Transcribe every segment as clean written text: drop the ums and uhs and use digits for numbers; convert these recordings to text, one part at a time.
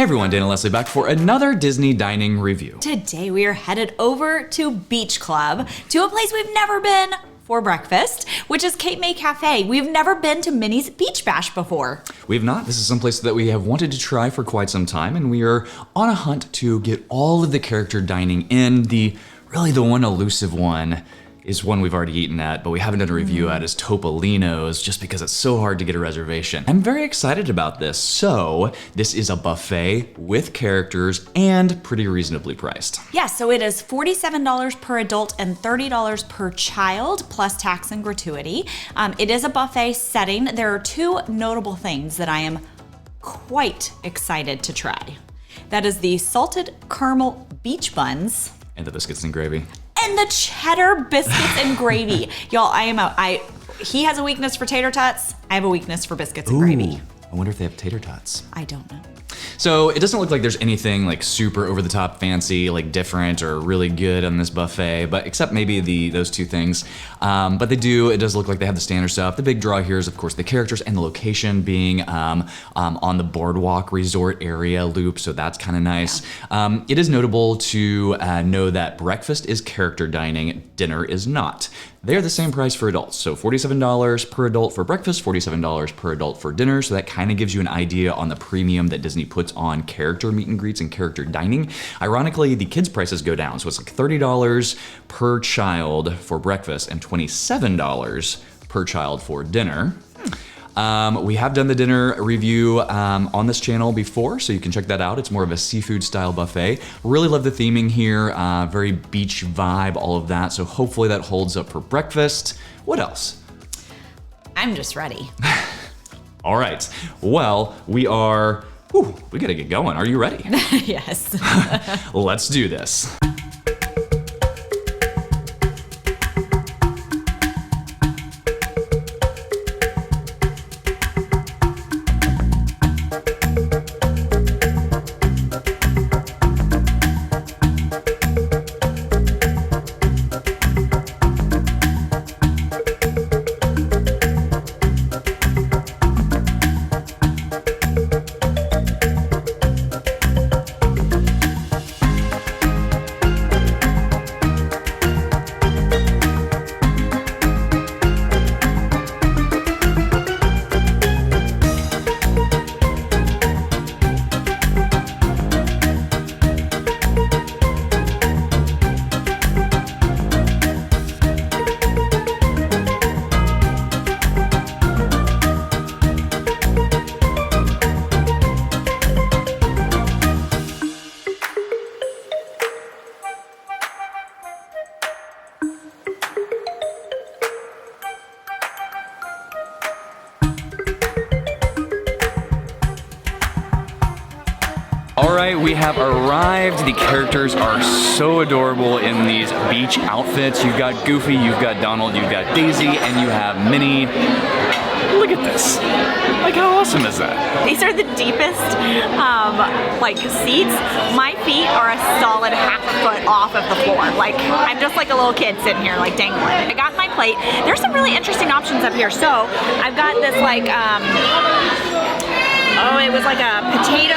Hey everyone, Dan and Leslie back for another Disney dining review. Today we are headed over to Beach Club, to a place we've never been for breakfast, which is Cape May Cafe. We've never been to Minnie's Beach Bash before. We have not. This is someplace that we have wanted to try for quite some time, and we are on a hunt to get all of the character dining in. The one elusive one is one we've already eaten at, but we haven't done a review at, is Topolino's, just because it's so hard to get a reservation. I'm very excited about this. So this is a buffet with characters and pretty reasonably priced. Yeah, so it is $47 per adult and $30 per child, plus tax and gratuity. It is a buffet setting. There are two notable things that I am quite excited to try. That is the salted caramel beach buns. And the biscuits and gravy. And the cheddar biscuits and gravy. Y'all, he has a weakness for tater tots. I have a weakness for biscuits and gravy. I wonder if they have tater tots. I don't know. So it doesn't look like there's anything like super over the top fancy, like different or really good on this buffet, but except maybe those two things. But it does look like they have the standard stuff. The big draw here is of course the characters and the location being on the Boardwalk Resort Area loop, so that's kind of nice. Yeah. It is notable to know that breakfast is character dining, dinner is not. They're the same price for adults, so $47 per adult for breakfast, $47 per adult for dinner, so that kind of gives you an idea on the premium that Disney puts on character meet and greets and character dining. Ironically, the kids' prices go down, so it's like $30 per child for breakfast and $27 per child for dinner. We have done the dinner review on this channel before, so you can check that out. It's more of a seafood style buffet. Really love the theming here, very beach vibe, all of that. So hopefully that holds up for breakfast. What else? I'm just ready. All right, well, we gotta get going. Are you ready? Yes. Let's do this. All right, we have arrived. The characters are so adorable in these beach outfits. You've got Goofy, you've got Donald, you've got Daisy, and you have Minnie. Look at this. Like, how awesome is that? These are the deepest, seats. My feet are a solid half a foot off of the floor. Like, I'm just like a little kid sitting here, like, dangling. I got my plate. There's some really interesting options up here. So, I've got this, it was like a potato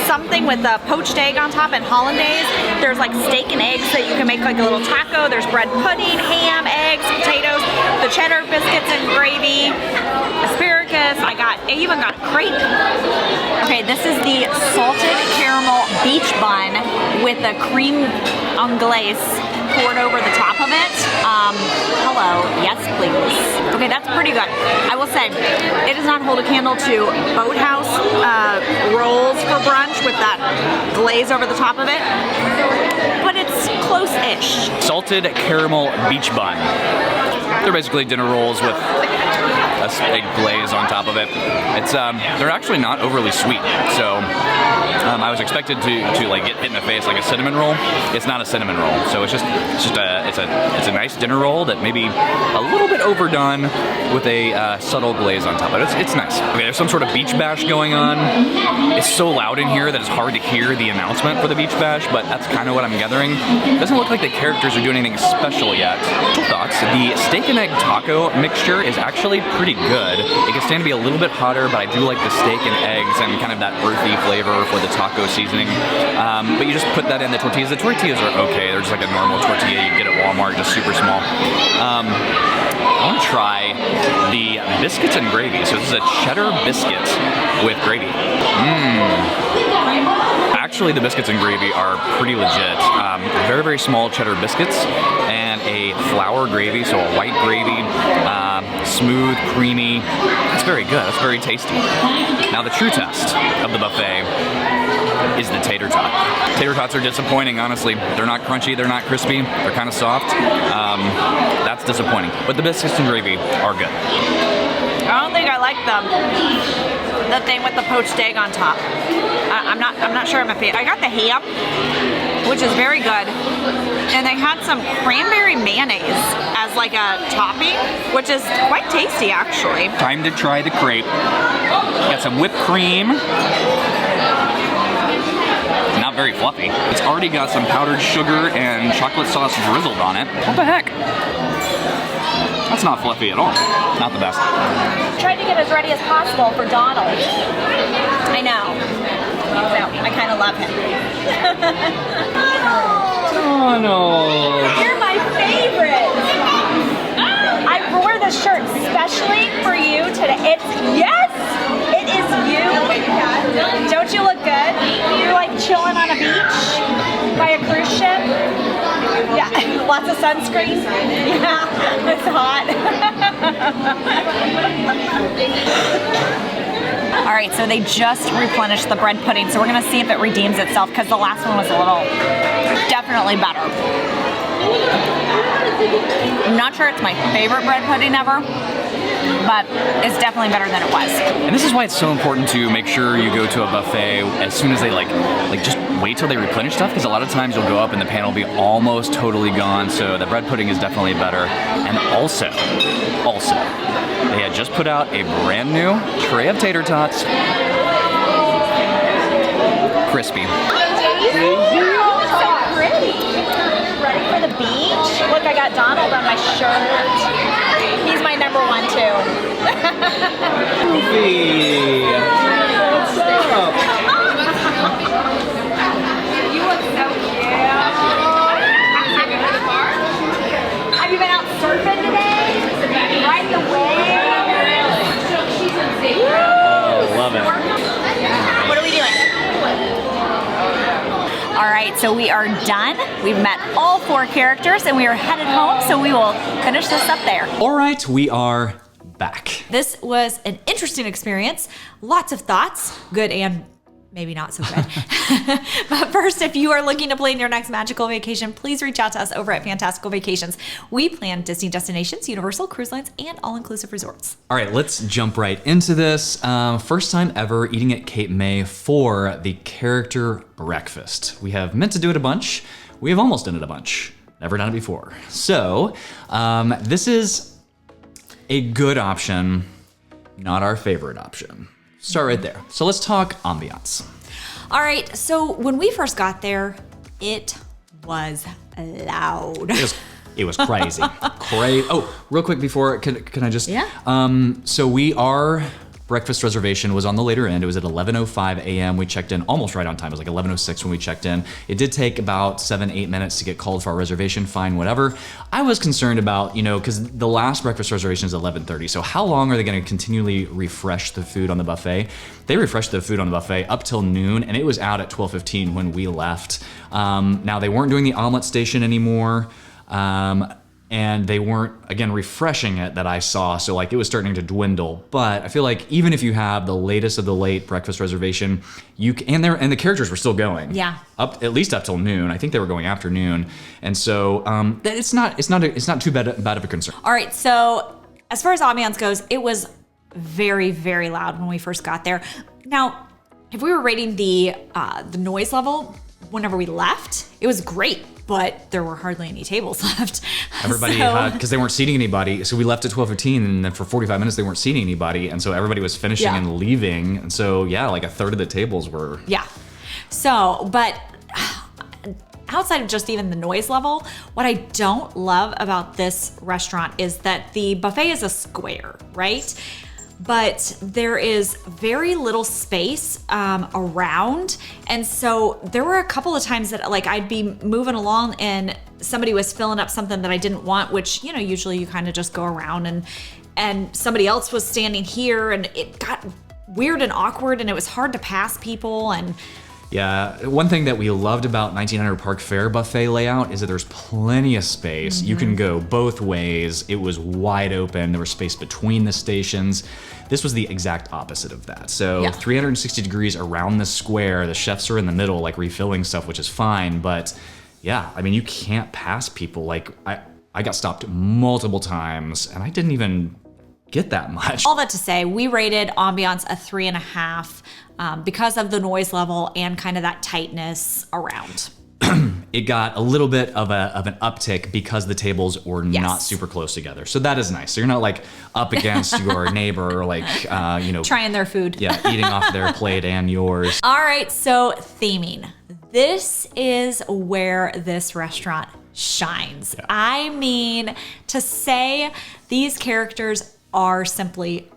something with a poached egg on top and hollandaise. There's like steak and eggs that you can make like a little taco. There's bread pudding, ham, eggs, potatoes, the cheddar biscuits and gravy, asparagus. I even got crepe. Okay, this is the salted caramel beach bun with a cream anglaise poured over the top of it. Hello, yes please. Okay, that's pretty good. I will say, it does not hold a candle to Boathouse rolls for brunch with that glaze over the top of it, but it's close-ish. Salted caramel beach bun. They're basically dinner rolls with a glaze on top of it. It's they're actually not overly sweet, so I was expected to like get hit in the face like a cinnamon roll. It's not a cinnamon roll, so it's a nice dinner roll that maybe a little bit overdone with a subtle glaze on top of it. It's nice. Okay, there's some sort of beach bash going on. It's so loud in here that it's hard to hear the announcement for the beach bash, but that's kind of what I'm gathering. It doesn't look like the characters are doing anything special yet. Thoughts? The steak and egg taco mixture is actually pretty good. It can stand to be a little bit hotter, but I do like the steak and eggs and kind of that earthy flavor with the taco seasoning. But you just put that in the tortillas. The tortillas are okay. They're just like a normal tortilla you get at Walmart, just super small. I want to try the biscuits and gravy. So this is a cheddar biscuit with gravy. Actually, the biscuits and gravy are pretty legit. Very, very small cheddar biscuits and a flour gravy, so a white gravy, smooth, creamy. That's very good. That's very tasty. Now, the true test of the buffet is the tater tot. Tater tots are disappointing, honestly. They're not crunchy, they're not crispy, they're kind of soft. That's disappointing. But the biscuits and gravy are good. I don't think I like the thing with the poached egg on top. I'm not sure I'm a fan. I got the ham, which is very good. And they had some cranberry mayonnaise as like a topping, which is quite tasty actually. Time to try the crepe. Got some whipped cream. Not very fluffy. It's already got some powdered sugar and chocolate sauce drizzled on it. What the heck? That's not fluffy at all. Not the best. Tried to get as ready as possible for Donald. I know. So, I kind of love him. Donald! You're my favorite! I wore this shirt specially for you today. Yes! It is you. Don't you look good? You're like chilling on a beach by a cruise ship. Yeah, lots of sunscreen. Yeah, it's hot. All right, so they just replenished the bread pudding, so we're gonna see if it redeems itself because the last one was a little, definitely better. I'm not sure it's my favorite bread pudding ever, but it's definitely better than it was. And this is why it's so important to make sure you go to a buffet as soon as they like just wait till they replenish stuff, because a lot of times you'll go up and the pan will be almost totally gone. So the bread pudding is definitely better. And also, they had just put out a brand new tray of tater tots. Crispy. So pretty. Ready for the beach? Look, I got Donald on my shirt. He's my number one too. Goofy. What's up? You look so cute. Have you been out surfing today? Riding the wave? Oh, love it. What are we doing? All right, so we are done. We've met all 4 characters and we are headed home, so we will finish this up there. All right, we are back. This was an interesting experience. Lots of thoughts, good and maybe not so good. But first, if you are looking to plan your next magical vacation, please reach out to us over at Fantastical Vacations. We plan Disney destinations, Universal Cruise Lines, and all-inclusive resorts. All right, let's jump right into this. First time ever eating at Cape May for the character breakfast. We have meant to do it a bunch. We have almost done it a bunch. Never done it before. So this is a good option, not our favorite option. Start right there. So let's talk ambiance. All right, so when we first got there, it was loud. It was crazy. Oh, real quick before, can I just? Yeah. So our breakfast reservation was on the later end. It was at 11:05 a.m. We checked in almost right on time. It was like 11:06 when we checked in. It did take about 7-8 minutes to get called for our reservation. Fine, whatever. I was concerned about, because the last breakfast reservation is 11:30. So how long are they going to continually refresh the food on the buffet? They refreshed the food on the buffet up till noon, and it was out at 12:15 when we left. Now they weren't doing the omelet station anymore. And they weren't, again, refreshing it that I saw. So it was starting to dwindle. But I feel like even if you have the latest of the late breakfast reservation, and the characters were still going. Yeah. At least up till noon. I think they were going after noon. And so it's not too bad of a concern. All right, so as far as ambiance goes, it was very, very loud when we first got there. Now, if we were rating the noise level whenever we left, it was great. But there were hardly any tables left. Everybody had, because they weren't seating anybody. So we left at 12:15, and then for 45 minutes they weren't seating anybody, and so everybody was finishing and leaving, and so like a third of the tables were. Yeah. So, but outside of just even the noise level, what I don't love about this restaurant is that the buffet is a square, right? but there is very little space around. And so there were a couple of times that like I'd be moving along and somebody was filling up something that I didn't want, which, you know, usually you kind of just go around, and somebody else was standing here, and it got weird and awkward, and it was hard to pass people. And yeah, one thing that we loved about 1900 Park Fair buffet layout is that there's plenty of space. You can go both ways. It was wide open. There was space between the stations. This was the exact opposite of that. So 360 degrees around the square. The chefs are in the middle, like refilling stuff, which is fine. But yeah, I mean, you can't pass people. Like I got stopped multiple times, and I didn't even get that much. All that to say, we rated ambiance a 3.5 because of the noise level and kind of that tightness around. It got a little bit of an uptick because the tables were not super close together. So that is nice. So you're not like up against your neighbor, like, trying their food. Yeah, eating off their plate and yours. All right, so theming. This is where this restaurant shines. Yeah. I mean, to say these characters are simply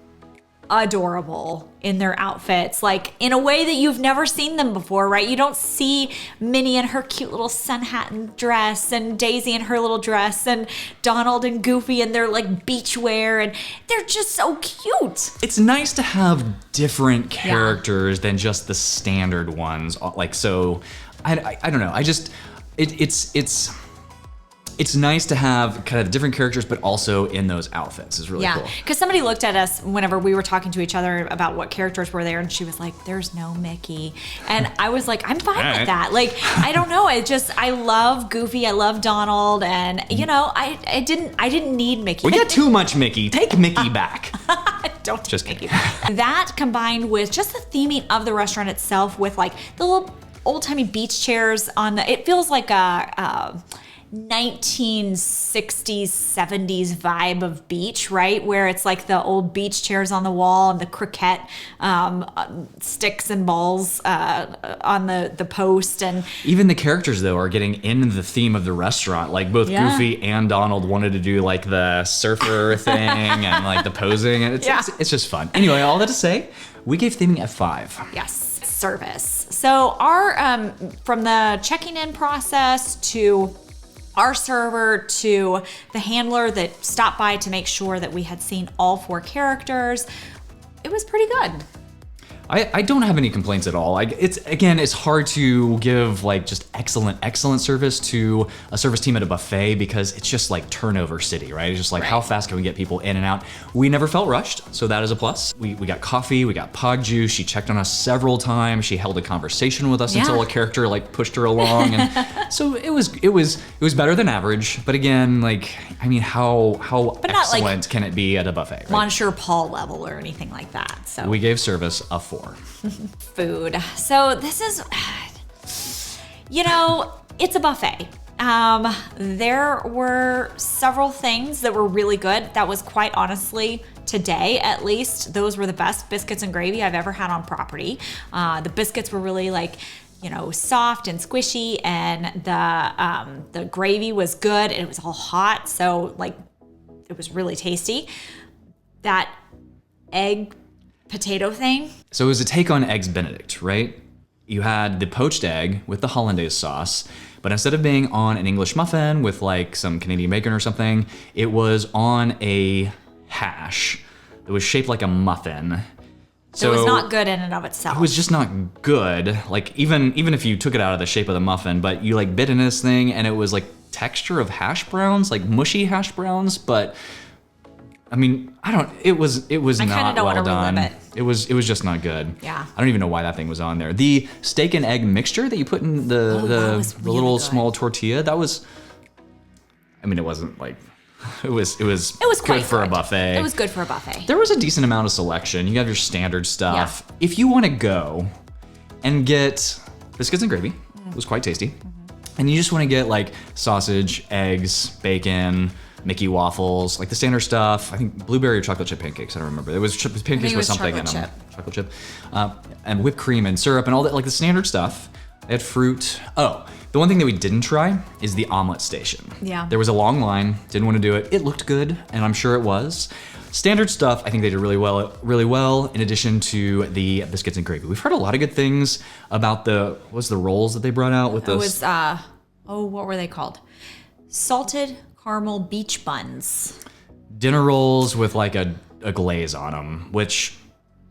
adorable in their outfits, like in a way that you've never seen them before, right? You don't see Minnie in her cute little sun hat and dress, and Daisy in her little dress, and Donald and Goofy in their like beach wear, and they're just so cute. It's nice to have different characters than just the standard ones. Like, so I don't know. I just, it's nice to have kind of different characters, but also in those outfits is really cool. Because somebody looked at us whenever we were talking to each other about what characters were there, and she was like, "There's no Mickey," and I was like, "I'm fine with that." Like, I don't know. I love Goofy. I love Donald, and you know, I didn't need Mickey. We got too much Mickey. Take Mickey back. Don't just take kidding. Mickey back. That combined with just the theming of the restaurant itself, with like the little old-timey beach chairs on the. It feels like a 1960s, 70s vibe of beach, right? Where it's like the old beach chairs on the wall and the croquette sticks and balls on the post. And even the characters, though, are getting in the theme of the restaurant. Like both Goofy and Donald wanted to do like the surfer thing and like the posing. And it's just fun. Anyway, all that to say, we gave theming a 5. Yes. Service. So our from the checking in process to our server to the handler that stopped by to make sure that we had seen all 4 characters, it was pretty good. I don't have any complaints at all. It's hard to give like just excellent service to a service team at a buffet because it's just like turnover city, right? It's just like how fast can we get people in and out? We never felt rushed, so that is a plus. We got coffee, we got pog juice. She checked on us several times. She held a conversation with us until a character like pushed her along, and so it was better than average. But again, like I mean, how excellent like can it be at a buffet? Right? Monsieur Paul level or anything like that. So we gave service a 4. Food. So this is, you know, it's a buffet. There were several things that were really good. That was quite honestly, today at least, those were the best biscuits and gravy I've ever had on property. The biscuits were really like, you know, soft and squishy, and the gravy was good. It was all hot, so like it was really tasty. That egg potato thing. So it was a take on Eggs Benedict, right? You had the poached egg with the hollandaise sauce, but instead of being on an English muffin with like some Canadian bacon or something, it was on a hash that was shaped like a muffin. So it was not good in and of itself. It was just not good. Like even if you took it out of the shape of the muffin, but you like bit into this thing and it was like texture of hash browns, like mushy hash browns, but I mean, it was not well done. It was just not good. Yeah. I don't even know why that thing was on there. The steak and egg mixture that you put in the little small tortilla, that was, I mean, it wasn't like, it was good for a buffet. It was good for a buffet. There was a decent amount of selection. You have your standard stuff. Yeah. If you want to go and get biscuits and gravy, it was quite tasty. And you just want to get like sausage, eggs, bacon, Mickey waffles, like the standard stuff. I think blueberry or chocolate chip pancakes. I don't remember. It was pancakes with something in them. Chocolate chip. And whipped cream and syrup and all that, like the standard stuff. They had fruit. Oh, the one thing that we didn't try is the omelet station. Yeah. There was a long line. Didn't want to do it. It looked good, and I'm sure it was. Standard stuff, I think they did really well, in addition to the biscuits and gravy. We've heard a lot of good things about what was the rolls that they brought out with those? It was, what were they called? Salted caramel beach buns. Dinner rolls with like a glaze on them, which...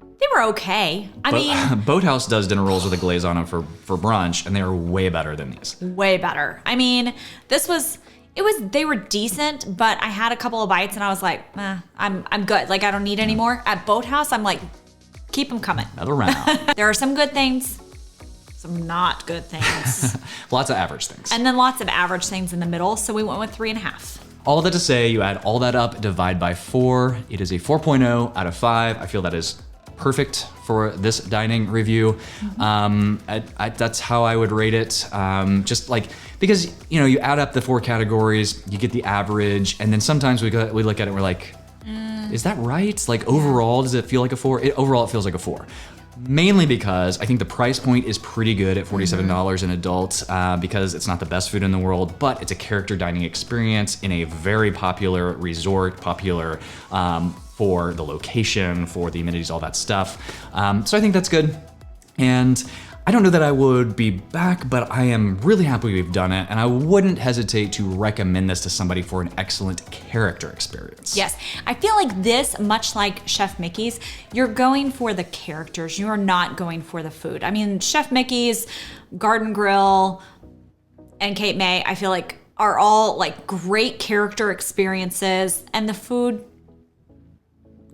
They were okay. I mean... Boathouse does dinner rolls with a glaze on them for brunch, and they are way better than these. Way better. I mean, they were decent, but I had a couple of bites and I was like, I'm good. Like, I don't need any more. At Boathouse, I'm like, keep them coming. Another round. There are some good things, some not good things. Lots of average things. And then lots of average things in the middle, so we went with 3.5. All that to say, you add all that up, divide by 4. It is a 4.0 out of 5. I feel that is perfect for this dining review. That's how I would rate it. Just like, because you add up the 4 categories, you get the average, and then sometimes we look at it and we're like, is that right? Like overall, does it feel like a 4? Overall, it feels like a 4. Mainly because I think the price point is pretty good at $47 an adult, because it's not the best food in the world, but it's a character dining experience in a very popular resort, for the location, for the amenities, all that stuff. So I think that's good. And I don't know that I would be back, but I am really happy we've done it, and I wouldn't hesitate to recommend this to somebody for an excellent character experience. Yes, I feel like this, much like Chef Mickey's, you're going for the characters. You are not going for the food. I mean, Chef Mickey's, Garden Grill, and Cape May, I feel like are all like great character experiences, and the food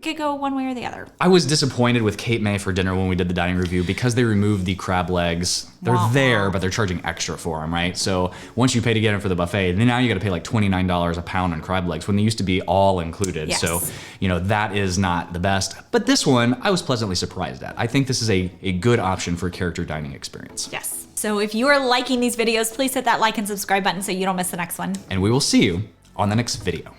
could go one way or the other. I was disappointed with Cape May for dinner when we did the dining review because they removed the crab legs. They're there, but they're charging extra for them, right? So once you pay to get them for the buffet, then now you got to pay like $29 a pound on crab legs when they used to be all included. Yes. So, that is not the best. But this one, I was pleasantly surprised at. I think this is a good option for a character dining experience. Yes. So if you are liking these videos, please hit that like and subscribe button so you don't miss the next one. And we will see you on the next video.